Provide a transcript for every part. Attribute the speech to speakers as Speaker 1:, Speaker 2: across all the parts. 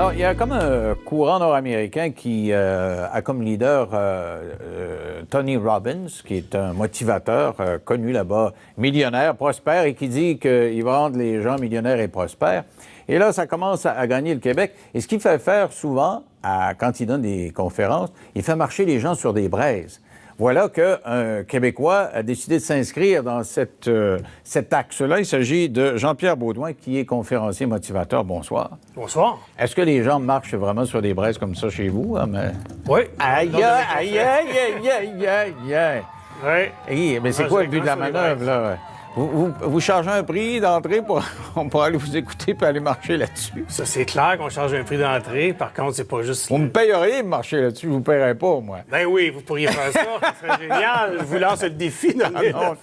Speaker 1: Alors, il y a comme un courant nord-américain qui a comme leader Tony Robbins, qui est un motivateur connu là-bas, millionnaire, prospère, et qui dit qu'il va rendre les gens millionnaires et prospères. Et là, ça commence à gagner le Québec. Et ce qu'il fait faire souvent, quand il donne des conférences, il fait marcher les gens sur des braises. Voilà qu'un Québécois a décidé de s'inscrire dans cet axe-là. Il s'agit de Jean-Pierre Beaudoin, qui est conférencier motivateur. Bonsoir.
Speaker 2: Bonsoir.
Speaker 1: Est-ce que les gens marchent vraiment sur des braises comme ça chez vous? Hein, mais...
Speaker 2: Oui.
Speaker 1: Aïe, aïe, aïe, aïe, aïe, aïe, aïe.
Speaker 2: Oui.
Speaker 1: Hey, mais c'est quoi le but de la manœuvre, là? Vous chargez un prix d'entrée pour aller vous écouter et aller marcher là-dessus?
Speaker 2: Ça, c'est clair qu'on charge un prix d'entrée. Par contre, c'est pas juste...
Speaker 1: Vous me payeriez de marcher là-dessus, je vous paierais pas, moi.
Speaker 2: Ben oui, vous pourriez faire ça. Ça serait génial. Je vous lance le défi de
Speaker 1: non,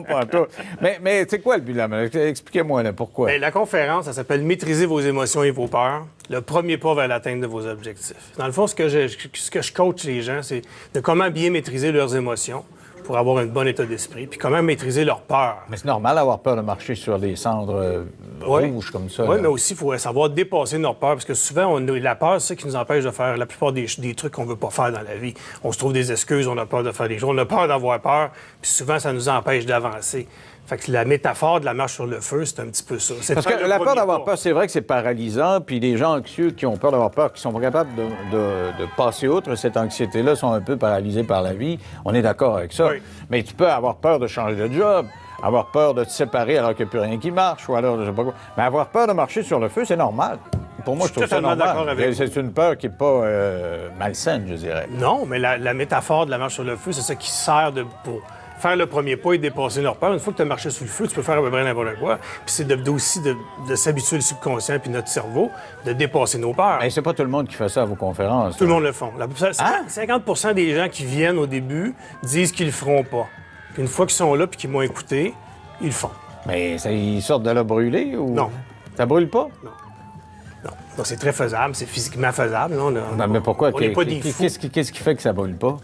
Speaker 1: pas tout. Mais c'est quoi le but de la manœuvre? Expliquez-moi, là, pourquoi.
Speaker 2: Bien, la conférence, ça s'appelle « Maîtriser vos émotions et vos peurs ». Le premier pas vers l'atteinte de vos objectifs. Dans le fond, ce que je coach les gens, c'est de comment bien maîtriser leurs émotions pour avoir un bon état d'esprit, puis comment maîtriser leur peur.
Speaker 1: Mais c'est normal d'avoir peur de marcher sur des cendres rouges comme ça.
Speaker 2: Oui,
Speaker 1: là.
Speaker 2: mais aussi, il faut savoir dépasser nos peurs, parce que souvent, la peur, c'est ça qui nous empêche de faire la plupart des trucs qu'on ne veut pas faire dans la vie. On se trouve des excuses, on a peur de faire des choses, on a peur d'avoir peur, puis souvent, ça nous empêche d'avancer. Fait que la métaphore de la marche sur le feu, c'est un petit peu ça.
Speaker 1: Parce que la peur d'avoir peur, c'est vrai que c'est paralysant, puis les gens anxieux qui ont peur d'avoir peur, qui sont pas capables de passer outre cette anxiété-là, sont un peu paralysés par la vie. On est d'accord avec ça.
Speaker 2: Oui.
Speaker 1: Mais tu peux avoir peur de changer de job, avoir peur de te séparer alors qu'il n'y a plus rien qui marche, ou alors je sais pas quoi. Mais avoir peur de marcher sur le feu, c'est normal. Pour moi, je trouve ça normal. C'est une peur qui n'est pas malsaine, je dirais.
Speaker 2: Non, mais la métaphore de la marche sur le feu, c'est ça qui sert pour faire le premier pas et dépasser leur peur. Une fois que tu as marché sous le feu, tu peux faire à peu près n'importe quoi. Puis c'est aussi de s'habituer le subconscient puis notre cerveau, de dépasser nos peurs.
Speaker 1: Mais c'est pas tout le monde qui fait ça à vos conférences.
Speaker 2: Tout le monde le font. 50 des gens qui viennent au début disent qu'ils le feront pas. Puis une fois qu'ils sont là puis qu'ils m'ont écouté, ils le font.
Speaker 1: Mais ils sortent de là brûlés ou...
Speaker 2: Non.
Speaker 1: Ça brûle pas?
Speaker 2: Non. Donc, c'est très faisable, c'est physiquement faisable. Là,
Speaker 1: mais pourquoi?
Speaker 2: On n'est pas des fous.
Speaker 1: Qu'est-ce qui fait que ça brûle pas?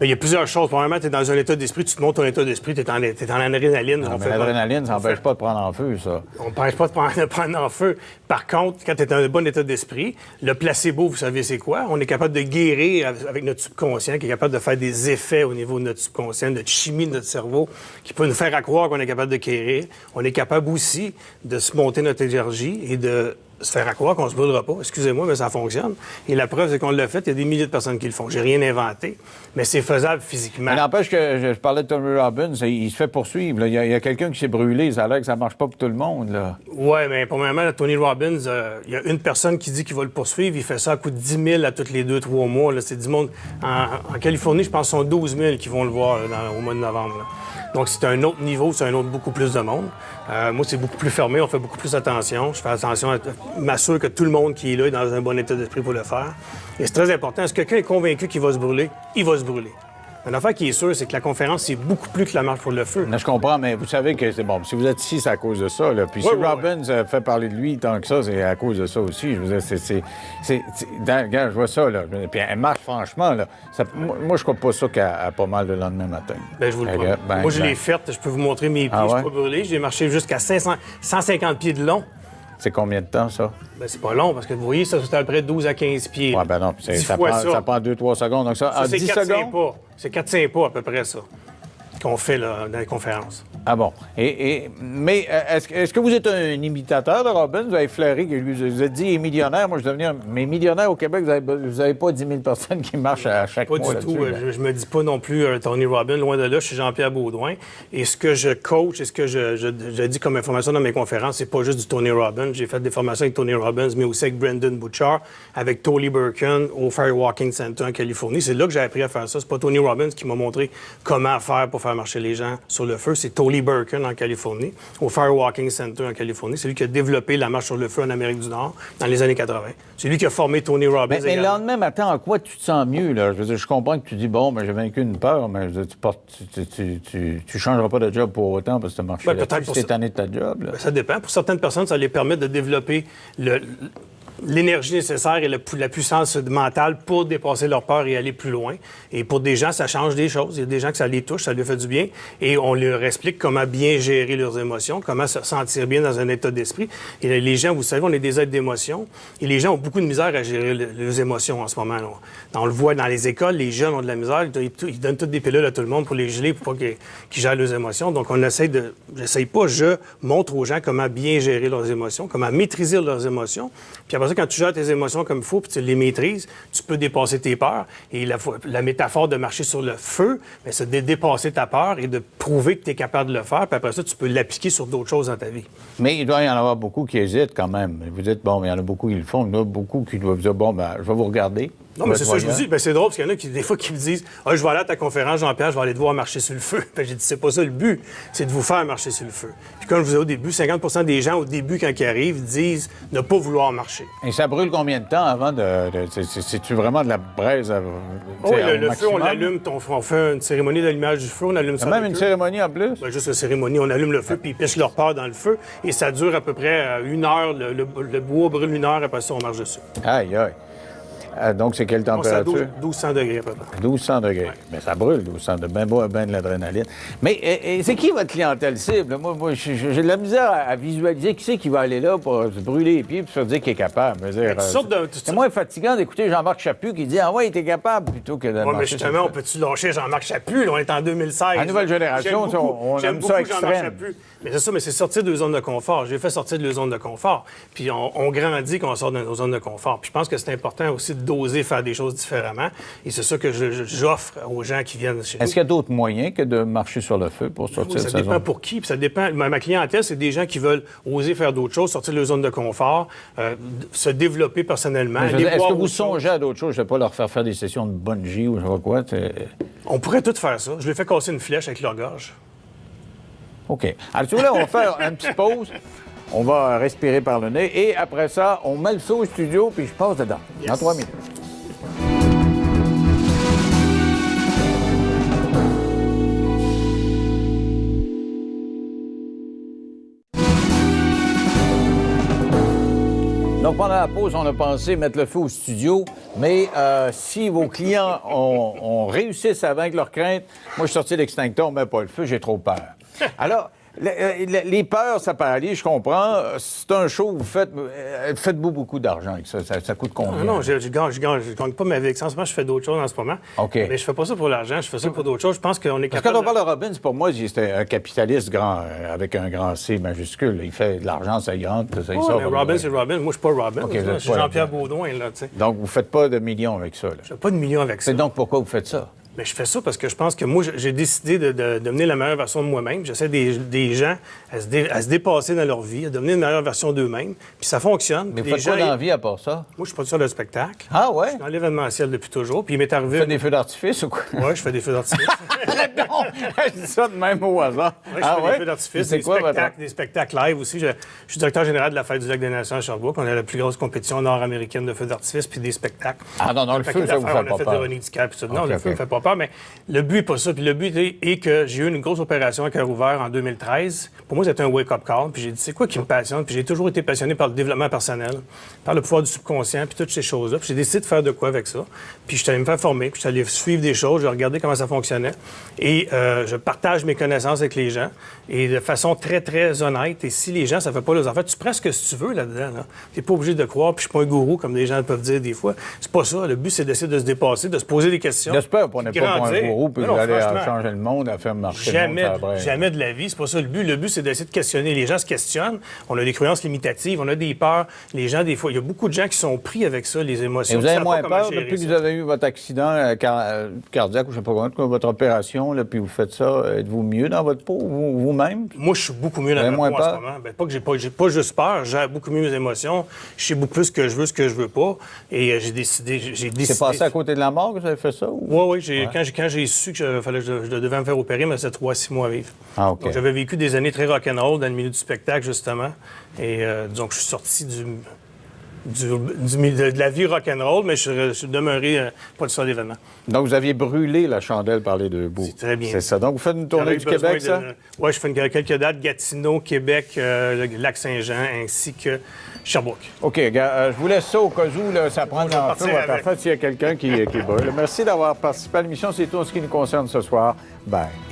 Speaker 2: Il y a plusieurs choses. Premièrement, tu es dans un état d'esprit, tu te montres ton état d'esprit, tu es en adrénaline.
Speaker 1: Mais l'adrénaline, ça n'empêche pas de prendre en feu, ça.
Speaker 2: On n'empêche pas de prendre en feu. Par contre, quand tu es dans un bon état d'esprit, le placebo, vous savez c'est quoi? On est capable de guérir avec notre subconscient, qui est capable de faire des effets au niveau de notre subconscient, de notre chimie de notre cerveau, qui peut nous faire croire qu'on est capable de guérir. On est capable aussi de se monter notre énergie et de se faire croire qu'on se brûlera pas. Excusez-moi, mais ça fonctionne. Et la preuve, c'est qu'on l'a fait. Il y a des milliers de personnes qui le font. J'ai rien inventé, mais c'est faisable physiquement.
Speaker 1: Mais n'empêche que je parlais de Tony Robbins, il se fait poursuivre. Là. Il y a quelqu'un qui s'est brûlé. Ça a l'air que ça marche pas pour tout le monde. Là.
Speaker 2: Oui, mais premièrement, Tony Robbins, il y a une personne qui dit qu'il va le poursuivre. Il fait ça à coût de 10 000 à tous les 2-3 mois. Là. C'est du monde. En Californie, je pense qu'ils sont 12 000 qui vont le voir au mois de novembre. Là. Donc, c'est un autre niveau, c'est un autre beaucoup plus de monde. Moi, c'est beaucoup plus fermé, on fait beaucoup plus attention. Je fais attention, m'assure que tout le monde qui est là est dans un bon état d'esprit pour le faire. Et c'est très important. Si quelqu'un est convaincu qu'il va se brûler, il va se brûler. Une affaire qui est sûre, c'est que la conférence, c'est beaucoup plus que la marche pour le feu.
Speaker 1: Je comprends, mais vous savez que c'est bon. Si vous êtes ici, c'est à cause de ça. Là. Puis si Robbins fait parler de lui tant que ça, c'est à cause de ça aussi. Je veux dire, regarde, je vois ça, là. Puis elle marche franchement, là. Moi, je crois pas ça qu'elle a pas mal le lendemain matin.
Speaker 2: Bien, je vous le promets. Moi, je l'ai faite. Je peux vous montrer mes pieds. Je suis pas brûlé. J'ai marché jusqu'à 150 pieds de long.
Speaker 1: C'est combien de temps, ça?
Speaker 2: Bien, c'est pas long, parce que vous voyez, ça, c'est à peu près 12 à 15 pieds.
Speaker 1: Oui, ben non, ça prend 2-3 secondes. Donc ça,
Speaker 2: c'est
Speaker 1: 10
Speaker 2: 4-5
Speaker 1: secondes?
Speaker 2: pas. C'est 4-5 pas, à peu près, ça, qu'on fait là, dans les conférences.
Speaker 1: Ah bon. Mais est-ce que vous êtes un imitateur de Robbins? Vous avez flairé que lui, vous êtes dit, il est millionnaire. Moi, je veux devenir... Mais millionnaire au Québec, vous avez pas 10 000 personnes qui marchent à chaque mois
Speaker 2: Pas du tout. Je me dis pas non plus Tony Robbins. Loin de là, je suis Jean-Pierre Beaudoin. Et ce que je coach et ce que je dis comme information dans mes conférences, c'est pas juste du Tony Robbins. J'ai fait des formations avec Tony Robbins, mais aussi avec Brandon Bouchard, avec Tolly Burken au Firewalking Center en Californie. C'est là que j'ai appris à faire ça. C'est pas Tony Robbins qui m'a montré comment faire pour faire marcher les gens sur le feu. C'est Tolly Burken en Californie, au Firewalking Center en Californie. C'est lui qui a développé la marche sur le feu en Amérique du Nord dans les années 80. C'est lui qui a formé Tony Robbins.
Speaker 1: Mais le lendemain matin, en quoi tu te sens mieux? Là? Je veux dire, je comprends que tu dis, bon, j'ai vaincu une peur, mais je veux dire, tu changeras pas de job pour autant parce que tu as marché là-dessus. Tu es tanné de ta job. Là.
Speaker 2: Ça dépend. Pour certaines personnes, ça les permet de développer l'énergie nécessaire et la puissance mentale pour dépasser leur peur et aller plus loin. Et pour des gens, ça change des choses. Il y a des gens que ça les touche, ça leur fait du bien. Et on leur explique comment bien gérer leurs émotions, comment se sentir bien dans un état d'esprit. Et les gens, vous savez, on est des êtres d'émotion. Et les gens ont beaucoup de misère à gérer leurs émotions en ce moment. Là. On le voit dans les écoles, les jeunes ont de la misère. Ils donnent toutes des pilules à tout le monde pour les geler, pour pas qu'ils gèrent leurs émotions. Donc, je montre aux gens comment bien gérer leurs émotions, comment maîtriser leurs émotions. Puis après ça, quand tu gères tes émotions comme il faut, puis tu les maîtrises, tu peux dépasser tes peurs. Et la métaphore de marcher sur le feu, bien, c'est de dépasser ta peur et de prouver que tu es capable de le faire. Puis après ça, tu peux l'appliquer sur d'autres choses dans ta vie.
Speaker 1: Mais il doit y en avoir beaucoup qui hésitent quand même. Vous dites, bon, il y en a beaucoup qui le font. Il y en a beaucoup qui doivent dire, bon, ben, je vais vous regarder.
Speaker 2: Non, mais c'est ça, je vous dis. Ben, c'est drôle parce qu'il y en a qui, des fois, qui me disent je vais aller à ta conférence, Jean-Pierre, je vais aller te voir marcher sur le feu. Ben, j'ai dit c'est pas ça le but, c'est de vous faire marcher sur le feu. Puis, comme je vous disais au début, 50 des gens, au début, quand ils arrivent, disent ne pas vouloir marcher.
Speaker 1: Et ça brûle combien de temps avant c'est-tu vraiment de la braise?
Speaker 2: Oui, le feu, on l'allume, on fait une cérémonie d'allumage du feu, on allume ça.
Speaker 1: Même une cérémonie en plus?
Speaker 2: Ben, juste une cérémonie, on allume le feu, puis ils pêchent leur peur dans le feu. Et ça dure à peu près 1 heure. Le bois brûle 1 heure, après ça, on marche dessus.
Speaker 1: Aïe, aïe. Donc, c'est quelle température?
Speaker 2: C'est à 1200 degrés à peu près.
Speaker 1: 1200 degrés.
Speaker 2: Ouais.
Speaker 1: Mais ça brûle, 1200 degrés. Ben de l'adrénaline. Mais c'est qui votre clientèle cible? Moi j'ai de la misère à visualiser qui c'est qui va aller là pour se brûler les pieds et se faire dire qu'il est capable. C'est moins fatigant d'écouter Jean-Marc Chaput qui dit « Ah ouais, il était capable » plutôt que de
Speaker 2: marcher. Mais justement, on peut-tu lâcher Jean-Marc Chaput? Là, on est en 2016.
Speaker 1: La nouvelle génération, on aime ça extrême.
Speaker 2: Mais c'est ça, mais c'est sortir de la zone de confort. J'ai fait sortir de la zone de confort. Puis on grandit quand on sort de nos zones de confort. Puis je pense que c'est important aussi d'oser faire des choses différemment. Et c'est ça que j'offre aux gens qui viennent chez nous.
Speaker 1: Est-ce qu'il y a d'autres moyens que de marcher sur le feu pour sortir de sa zone?
Speaker 2: Ça dépend pour qui. Puis ça dépend. Ma clientèle, c'est des gens qui veulent oser faire d'autres choses, sortir de leur zone de confort, se développer personnellement.
Speaker 1: Est-ce que vous songez à d'autres choses? Je ne vais pas leur faire des sessions de bungee ou je sais pas quoi.
Speaker 2: On pourrait tout faire ça. Je lui fais casser une flèche avec leur gorge.
Speaker 1: OK. Alors, tu vois, là, on va faire une petite pause. On va respirer par le nez. Et après ça, on met le feu au studio, puis je passe dedans. Yes. Dans 3 minutes. Donc, pendant la pause, on a pensé mettre le feu au studio, mais si vos clients ont réussi à vaincre leur crainte, moi, je suis sorti de l'extincteur, on met pas le feu, j'ai trop peur. Alors, les peurs, ça paralyse, je comprends. C'est un show, vous faites-vous beaucoup d'argent avec ça? Ça coûte combien?
Speaker 2: Non, je gagne pas ma vie avec ça. En ce moment, je fais d'autres choses en ce moment.
Speaker 1: OK.
Speaker 2: Mais je fais pas ça pour l'argent, je fais ça pour d'autres choses. Je pense qu'on est capable...
Speaker 1: Parce que quand on parle de Robbins, pour moi, c'était un capitaliste grand, avec un grand C majuscule. Il fait de l'argent, ça y rentre, ça y sort.
Speaker 2: Mais Robbins, c'est Robbins. Moi, je suis pas Robbins.
Speaker 1: Okay,
Speaker 2: je suis Jean-Pierre Baudouin, là, tu sais.
Speaker 1: Donc, vous faites pas de millions avec ça, là?
Speaker 2: Je fais pas de millions avec ça.
Speaker 1: C'est donc pourquoi vous faites ça?
Speaker 2: Mais je fais ça parce que je pense que moi, j'ai décidé de devenir la meilleure version de moi-même. J'essaie des gens à se dépasser dans leur vie, à devenir une meilleure version d'eux-mêmes. Puis ça fonctionne.
Speaker 1: Mais vous faites quoi dans la vie à part ça?
Speaker 2: Moi, je suis producteur de spectacle.
Speaker 1: Ah ouais?
Speaker 2: Je suis dans l'événementiel depuis toujours. Puis il m'est arrivé...
Speaker 1: Vous faites des feux d'artifice ou quoi?
Speaker 2: Oui, je fais des feux d'artifice.
Speaker 1: Non! Je dis ça de même au hasard.
Speaker 2: Oui, je fais des feux d'artifice, des spectacles live aussi. Je suis directeur général de la Fête du Lac des Nations à Sherbrooke. On a la plus grosse compétition nord-américaine de feux d'artifice puis des spectacles.
Speaker 1: Ah non, le feu, ça vous fait pas peur.
Speaker 2: On a fait Véronique Dicap puis tout. Non, le feu ne me fait pas peur, mais le but n'est pas ça. Puis le but est que j'ai eu une grosse opération à cœur ouvert en 2013. Pour moi, c'était un wake-up call. Puis j'ai dit, c'est quoi qui me passionne? Puis j'ai toujours été passionné par le développement personnel, par le pouvoir du subconscient, puis toutes ces choses-là. Puis j'ai décidé de faire de quoi avec ça. Puis je suis allé me faire former, puis je suis allé suivre des choses, j'ai regardé comment ça fonctionnait. Et je partage mes connaissances avec les gens, et de façon très, très honnête. Et si les gens, ça ne fait pas leurs affaires, tu prends ce que tu veux là-dedans. Là. Tu n'es pas obligé de croire, puis je suis pas un gourou, comme les gens peuvent dire des fois. C'est pas ça. Le but, c'est d'essayer de se dépasser, de se poser des questions.
Speaker 1: J'espère qu'on n'est pas un gourou, puis vous allez changer le monde, à faire marcher le monde.
Speaker 2: Jamais de la vie. C'est pas ça le but. Le but, c'est d'essayer de questionner. Les gens se questionnent. On a des croyances limitatives, on a des peurs. Les gens, des fois, il y a beaucoup de gens qui sont pris avec ça, les émotions.
Speaker 1: Et vous avez moins peur depuis que vous avez eu votre accident cardiaque ou je sais pas comment, votre opération, là, puis vous faites ça, êtes-vous mieux dans votre peau, vous-même?
Speaker 2: Moi, je suis beaucoup mieux dans ma peau en ce moment. Ben, pas que j'ai pas juste peur, j'ai beaucoup mieux mes émotions. Je sais beaucoup plus ce que je veux pas. Et j'ai décidé...
Speaker 1: C'est passé à côté de la mort que vous avez fait ça?
Speaker 2: Oui. Quand j'ai su que je devais me faire opérer, mais c'était 3-6 mois à vivre.
Speaker 1: Ah, OK.
Speaker 2: Donc, j'avais vécu des années très rock'n'roll dans le milieu du spectacle, justement. Et donc, je suis sorti de la vie rock'n'roll, mais je suis demeuré producteur d'événements.
Speaker 1: Donc, vous aviez brûlé la chandelle par les deux bouts.
Speaker 2: C'est très bien.
Speaker 1: C'est ça. Donc, vous faites une tournée du Québec, ça?
Speaker 2: Oui, je fais quelques dates. Gatineau, Québec, le Lac-Saint-Jean, ainsi que Sherbrooke.
Speaker 1: OK, gars, je vous laisse ça au cas où là, ça prend
Speaker 2: je vais
Speaker 1: en feu
Speaker 2: partir
Speaker 1: votre
Speaker 2: avec.
Speaker 1: affaire s'il y a quelqu'un qui brûle. Merci d'avoir participé à l'émission. C'est tout en ce qui nous concerne ce soir. Bye.